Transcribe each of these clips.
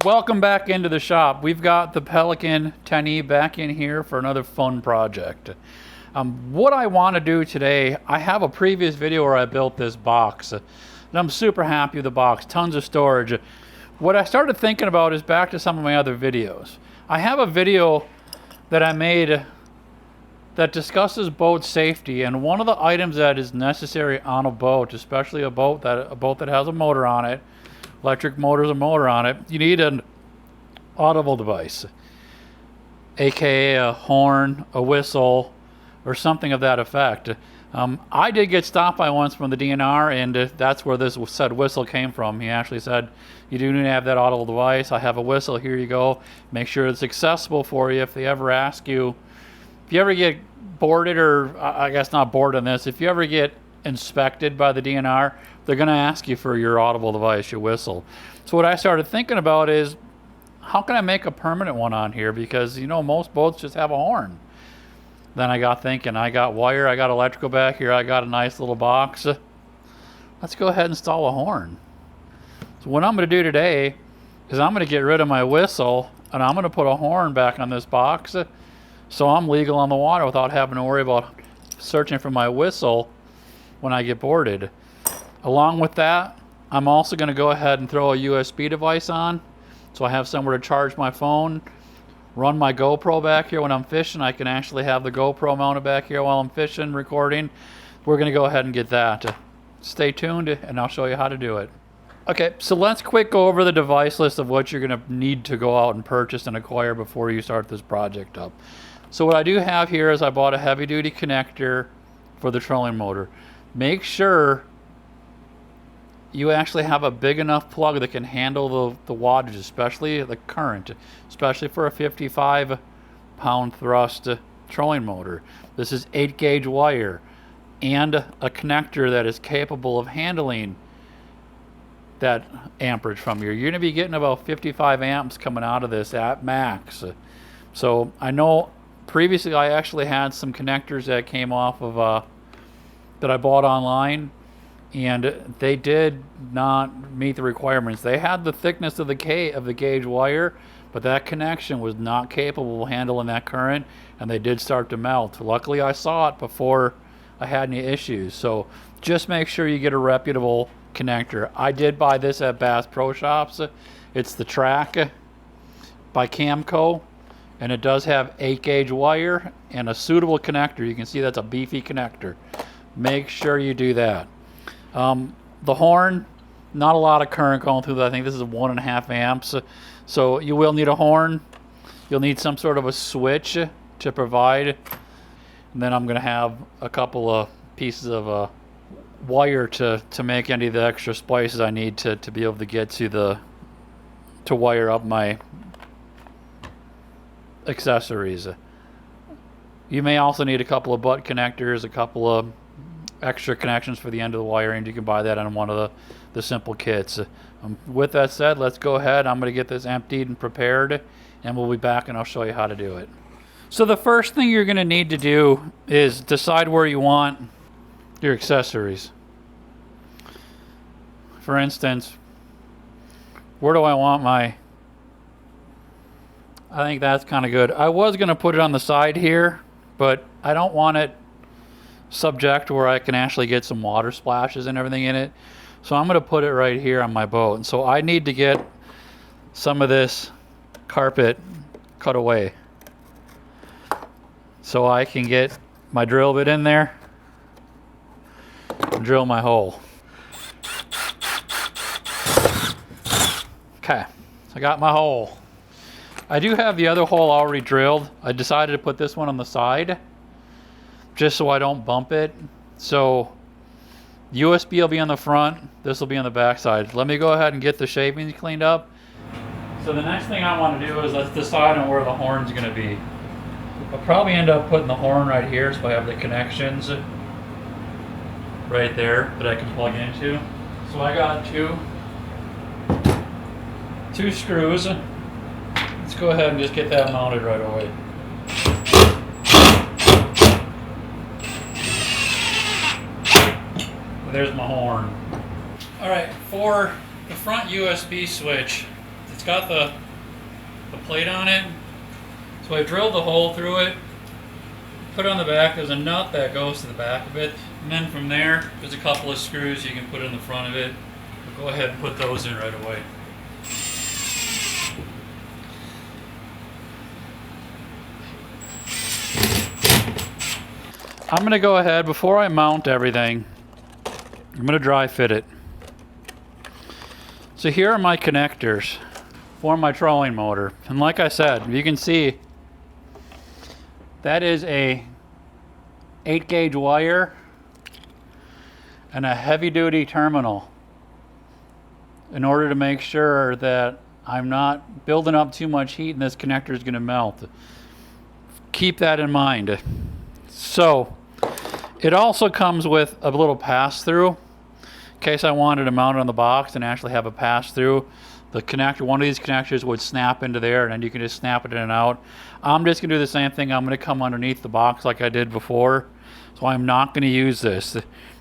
Welcome back into the shop. We've got the Pelican 10E back in here for another fun project. What I want to do today, I have a previous video where I built this box, and I'm super happy with the box, tons of storage. What I started thinking about is back to some of my other videos. I have a video that I made that discusses boat safety, and one of the items that is necessary on a boat, especially a boat that has a motor on it, electric motors, a motor on it, you need an audible device, aka a horn, a whistle, or something of that effect. I did get stopped by once from the DNR, and that's where this said whistle came from. He actually said, you do need to have that audible device. I have a whistle, here you go. Make sure it's accessible for you if they ever ask you. If you ever get boarded, or I guess not boarded on this, if you ever get inspected by the DNR, they're going to ask you for your audible device, your whistle. So what I started thinking about is, how can I make a permanent one on here? Because, you know, most boats just have a horn. Then I got thinking, I got wire, I got electrical back here, I got a nice little box. Let's go ahead and install a horn. So what I'm going to do today is I'm going to get rid of my whistle, and I'm going to put a horn back on this box, so I'm legal on the water without having to worry about searching for my whistle when I get boarded. Along with that, I'm also going to go ahead and throw a USB device on, so I have somewhere to charge my phone, run my GoPro back here when I'm fishing. I can actually have the GoPro mounted back here while I'm fishing, recording. We're going to go ahead and get that. Stay tuned, and I'll show you how to do it. Okay, so let's quick go over the device list of what you're going to need to go out and purchase and acquire before you start this project up. So what I do have here is I bought a heavy-duty connector for the trolling motor. Make sure you actually have a big enough plug that can handle the wattage, especially the current, especially for a 55-pound thrust trolling motor. This is 8-gauge wire and a connector that is capable of handling that amperage from you. You're going to be getting about 55 amps coming out of this at max. So I know previously I actually had some connectors that came off of that I bought online, and they did not meet the requirements. They had the thickness of the gauge wire, but that connection was not capable of handling that current, and they did start to melt. Luckily I saw it before I had any issues. So just make sure you get a reputable connector. I did buy this at Bass Pro Shops. It's the Track by Camco, and it does have 8-gauge wire and a suitable connector. You can see that's a beefy connector. Make sure you do that. The horn, not a lot of current going through that. I think this is 1.5 amps. So you will need a horn. You'll need some sort of a switch to provide. And then I'm going to have a couple of pieces of wire to make any of the extra splices I need to be able to get to wire up my accessories. You may also need a couple of butt connectors, a couple of extra connections for the end of the wiring. You can buy that on one of the simple kits. With that said, let's go ahead. I'm going to get this emptied and prepared, and we'll be back and I'll show you how to do it. So the first thing you're going to need to do is decide where you want your accessories. For instance, where do I want my... I think that's kind of good. I was going to put it on the side here, but I don't want it subject where I can actually get some water splashes and everything in it. So I'm going to put it right here on my boat. And so I need to get some of this carpet cut away so I can get my drill bit in there and drill my hole. Okay, I got my hole. I do have the other hole already drilled. I decided to put this one on the side just so I don't bump it. So USB will be on the front, this will be on the back side. Let me go ahead and get the shavings cleaned up. So the next thing I want to do is let's decide on where the horn's going to be. I'll probably end up putting the horn right here so I have the connections right there that I can plug into. So I got two screws. Let's go ahead and just get that mounted right away. There's my horn. Alright, for the front USB switch, It's got the plate on it. So I drilled the hole through it, put it on the back. There's a nut that goes to the back of it. And then from there, there's a couple of screws you can put in the front of it. We'll go ahead and put those in right away. I'm going to go ahead, before I mount everything, I'm going to dry fit it. So here are my connectors for my trolling motor. And like I said, you can see that is a 8-gauge wire and a heavy-duty terminal in order to make sure that I'm not building up too much heat and this connector is going to melt. Keep that in mind. So it also comes with a little pass-through in case I wanted to mount it on the box and actually have a pass-through. The connector, one of these connectors would snap into there, and then you can just snap it in and out. I'm just going to do the same thing. I'm going to come underneath the box like I did before. So I'm not going to use this.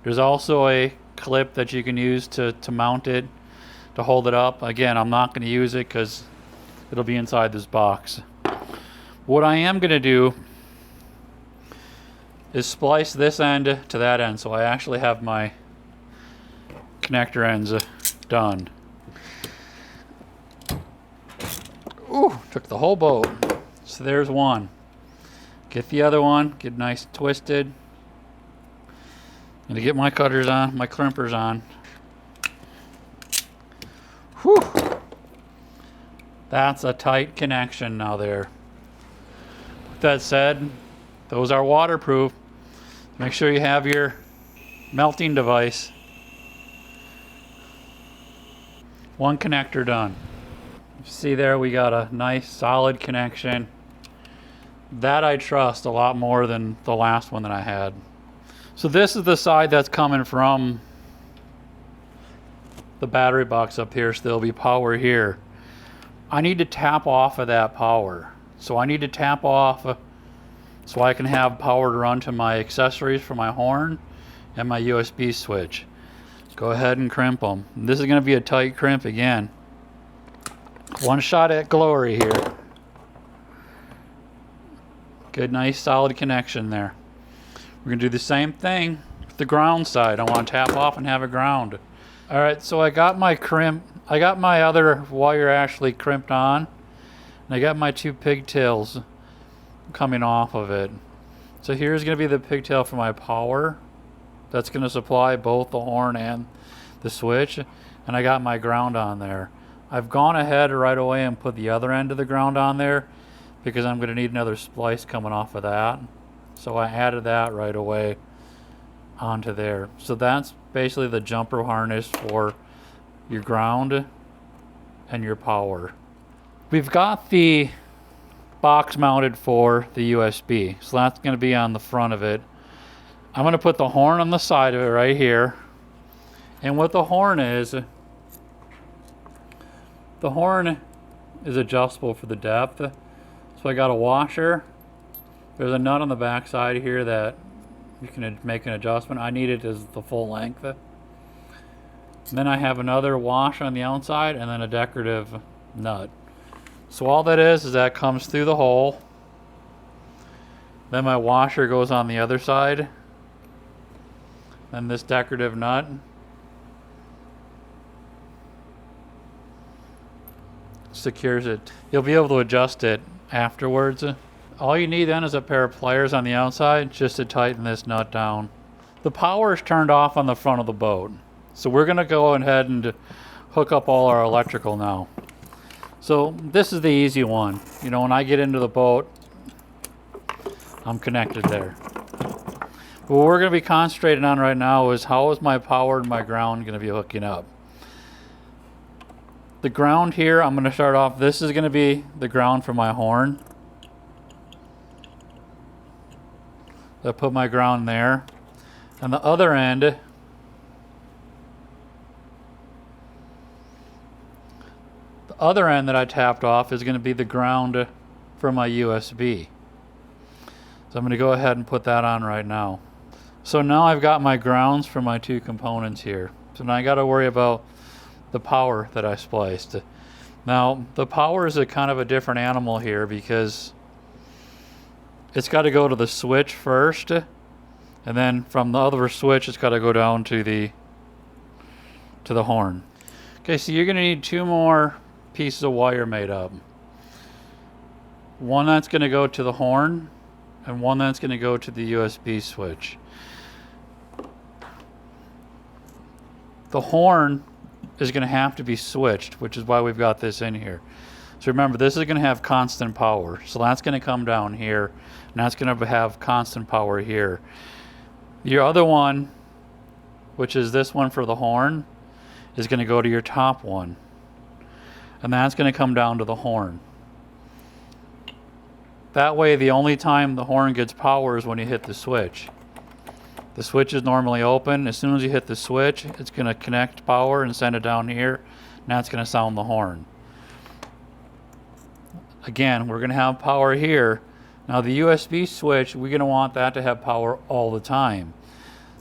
There's also a clip that you can use to mount it, to hold it up. Again, I'm not going to use it because it'll be inside this box. What I am going to do is splice this end to that end, so I actually have my connector ends done. Ooh, took the whole boat. So there's one. Get the other one, get nice and twisted. Gonna get my cutters on, my crimpers on. Whew. That's a tight connection now there. With that said, those are waterproof. Make sure you have your melting device. One connector done. See there, we got a nice solid connection. That I trust a lot more than the last one that I had. So this is the side that's coming from the battery box up here, so there'll be power here. I need to tap off of that power. So I need to tap off so I can have power to run to my accessories for my horn and my USB switch. Go ahead and crimp them. This is going to be a tight crimp again. One shot at glory here. Good, nice, solid connection there. We're going to do the same thing with the ground side. I want to tap off and have a ground. All right, so I got my other wire actually crimped on. And I got my two pigtails coming off of it. So here's going to be the pigtail for my power. That's going to supply both the horn and the switch. And I got my ground on there. I've gone ahead right away and put the other end of the ground on there because I'm going to need another splice coming off of that. So I added that right away onto there. So that's basically the jumper harness for your ground and your power. We've got the box mounted for the USB. So that's going to be on the front of it. I'm going to put the horn on the side of it right here. And what the horn is adjustable for the depth. So I got a washer. There's a nut on the back side here that you can make an adjustment. I need it as the full length. And then I have another wash on the outside and then a decorative nut. So all that is that comes through the hole. Then my washer goes on the other side. Then this decorative nut. Secures it. You'll be able to adjust it afterwards. All you need then is a pair of pliers on the outside just to tighten this nut down. The power is turned off on the front of the boat. So we're going to go ahead and hook up all our electrical now. So this is the easy one. You know, when I get into the boat, I'm connected there. But what we're going to be concentrating on right now is how is my power and my ground going to be hooking up. The ground here, I'm going to start off, this is going to be the ground for my horn. I put my ground there. And the other end, that I tapped off is going to be the ground for my USB. So I'm going to go ahead and put that on right now. So now I've got my grounds for my two components here. So now I got to worry about the power that I spliced. Now, the power is a kind of a different animal here because it's got to go to the switch first, and then from the other switch, it's got to go down to the horn. Okay, so you're going to need 2 more pieces of wire made up. One that's going to go to the horn, and one that's going to go to the USB switch. The horn is going to have to be switched, which is why we've got this in here. So remember, this is going to have constant power. So that's going to come down here, and that's going to have constant power here. Your other one, which is this one for the horn, is going to go to your top one. And that's going to come down to the horn. That way, the only time the horn gets power is when you hit the switch. The switch is normally open. As soon as you hit the switch, it's going to connect power and send it down here, and that's going to sound the horn. Again, we're going to have power here. Now the USB switch, we're going to want that to have power all the time.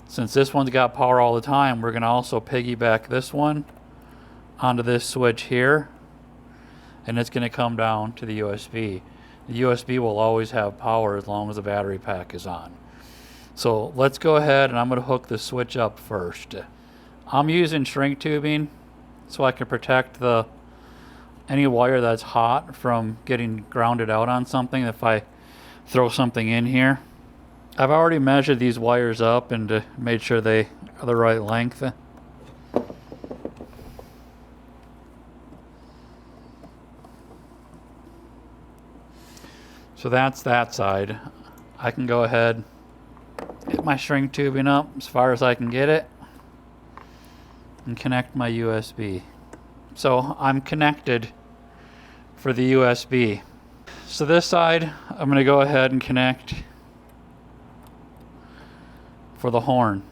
Since this one's got power all the time, we're going to also piggyback this one onto this switch here, and it's going to come down to the USB. The USB will always have power as long as the battery pack is on. So let's go ahead and I'm going to hook the switch up first. I'm using shrink tubing so I can protect any wire that's hot from getting grounded out on something if I throw something in here. I've already measured these wires up and made sure they are the right length. So that's that side. I can go ahead, get my shrink tubing up as far as I can get it, and connect my USB. So I'm connected for the USB. So this side, I'm going to go ahead and connect for the horn.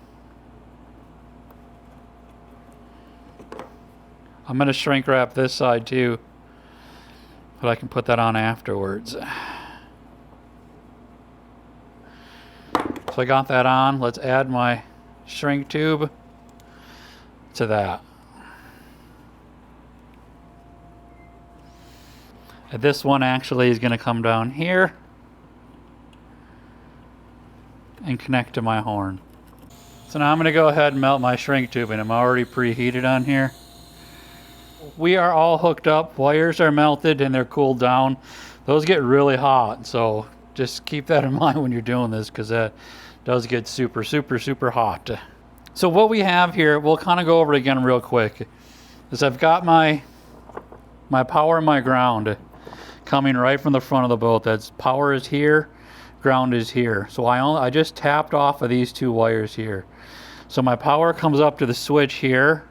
I'm going to shrink wrap this side too, but I can put that on afterwards. So I got that on. Let's add my shrink tube to that. And this one actually is going to come down here and connect to my horn. So now I'm going to go ahead and melt my shrink tubing. I'm already preheated on here. We are all hooked up. Wires are melted and they're cooled down. Those get really hot, so just keep that in mind when you're doing this, because that does get super, super, super hot. So what we have here, we'll kind of go over it again real quick, is I've got my power and my ground coming right from the front of the boat. That's power is here, ground is here. So I just tapped off of these 2 wires here. So my power comes up to the switch here.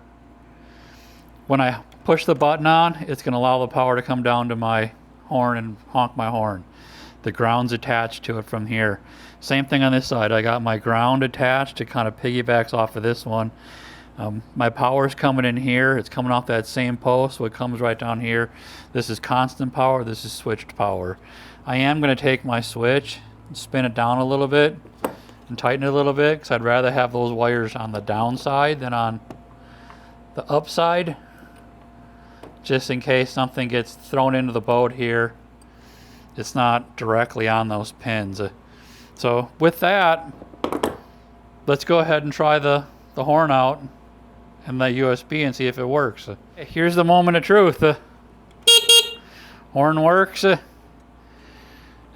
When I push the button on, it's going to allow the power to come down to my horn and honk my horn. The ground's attached to it from here. Same thing on this side. I got my ground attached. It kind of piggybacks off of this one. My power's coming in here. It's coming off that same post, so it comes right down here. This is constant power. This is switched power. I am going to take my switch, spin it down a little bit, and tighten it a little bit, because I'd rather have those wires on the downside than on the upside, just in case something gets thrown into the boat here. It's not directly on those pins. So with that, let's go ahead and try the horn out and the USB and see if it works. Here's the moment of truth. Horn works, and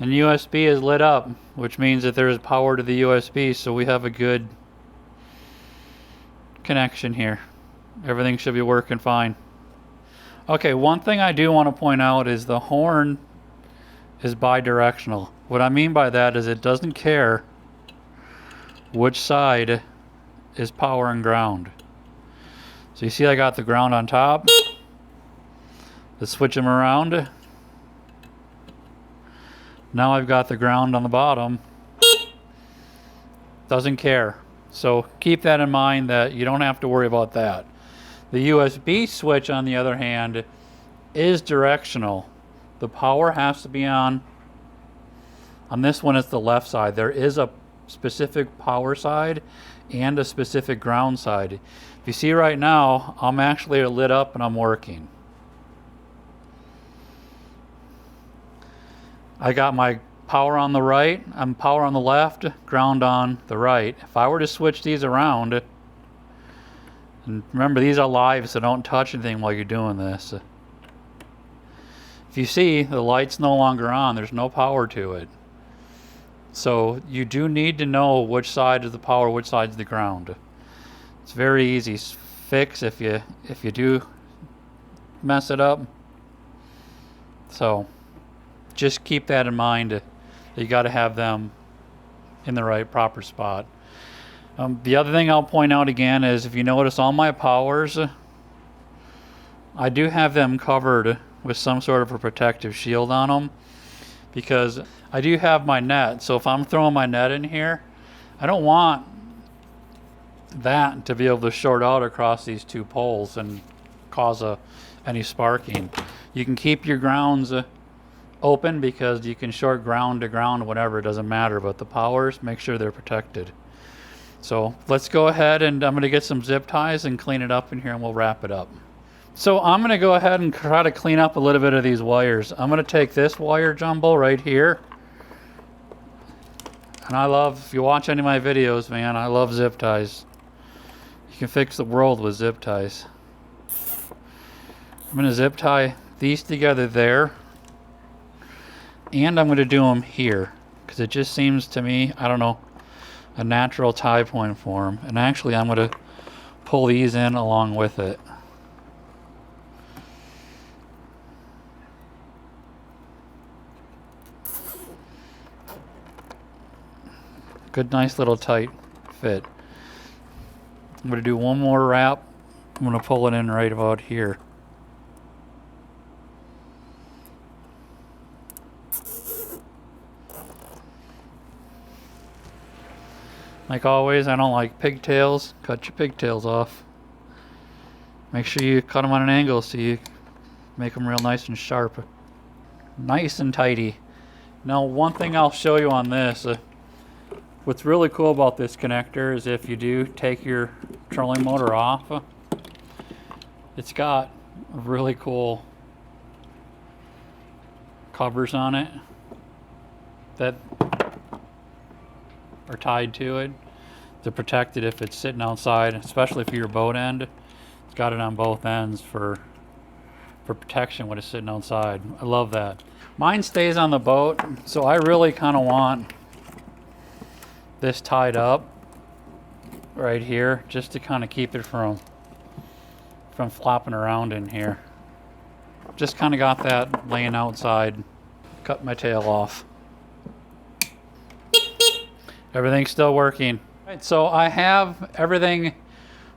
USB is lit up, which means that there's power to the USB, so we have a good connection here. Everything should be working fine. Okay, one thing I do want to point out is the horn is bi-directional. What I mean by that is it doesn't care which side is power and ground. So you see I got the ground on top. Let's switch them around. Now I've got the ground on the bottom. Doesn't care. So keep that in mind, that you don't have to worry about that. The USB switch, on the other hand, is directional. The power has to be on this one. It's the left side. There is a specific power side and a specific ground side. If you see right now, I'm actually lit up and I'm working. I got my power on the right, power on the left, ground on the right. If I were to switch these around, and remember these are live, so don't touch anything while you're doing this. If you see, the light's no longer on, there's no power to it. So you do need to know which side is the power, which side is the ground. It's very easy fix if you do mess it up. So just keep that in mind, that you got to have them in the right proper spot. The other thing I'll point out again is, if you notice all my powers, I do have them covered with some sort of a protective shield on them, because I do have my net. So if I'm throwing my net in here, I don't want that to be able to short out across these two poles and cause any sparking. You can keep your grounds open, because you can short ground to ground, whatever, it doesn't matter, but the powers, make sure they're protected. So let's go ahead, and I'm going to get some zip ties and clean it up in here, and we'll wrap it up. So I'm going to go ahead and try to clean up a little bit of these wires. I'm going to take this wire jumble right here. And I love, if you watch any of my videos, man, I love zip ties. You can fix the world with zip ties. I'm going to zip tie these together there. And I'm going to do them here, because it just seems to me, I don't know, a natural tie point for them. And actually I'm going to pull these in along with it. Good, nice little tight fit. I'm going to do one more wrap. I'm going to pull it in right about here. Like always, I don't like pigtails. Cut your pigtails off. Make sure you cut them on an angle so you make them real nice and sharp. Nice and tidy. Now, one thing I'll show you on this, what's really cool about this connector is, if you do take your trolling motor off, it's got really cool covers on it that are tied to it to protect it if it's sitting outside, especially for your boat end. It's got it on both ends for protection when it's sitting outside. I love that. Mine stays on the boat, so I really kind of want this tied up right here, just to kind of keep it from flopping around in here. Just kind of got that laying outside. Cut my tail off. Everything's still working. All right, so I have everything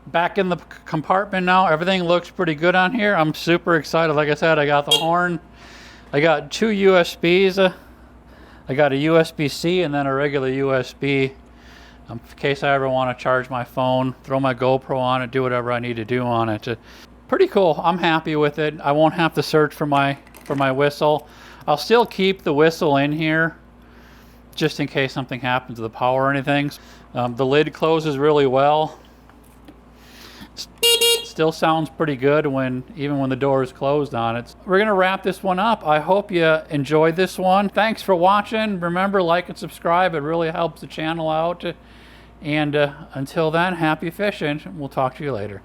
back in the compartment now. Everything looks pretty good on here. I'm super excited. Like I said, I got the horn. I got two USBs. I got a USB-C and then a regular USB, in case I ever want to charge my phone, throw my GoPro on it, do whatever I need to do on it. Pretty cool. I'm happy with it. I won't have to search for my whistle. I'll still keep the whistle in here, just in case something happens to the power or anything. The lid closes really well. Still sounds pretty good even when the door is closed on it. We're gonna wrap this one up. I hope you enjoyed this one. Thanks for watching. Remember, like and subscribe. It really helps the channel out. And until then, happy fishing. We'll talk to you later.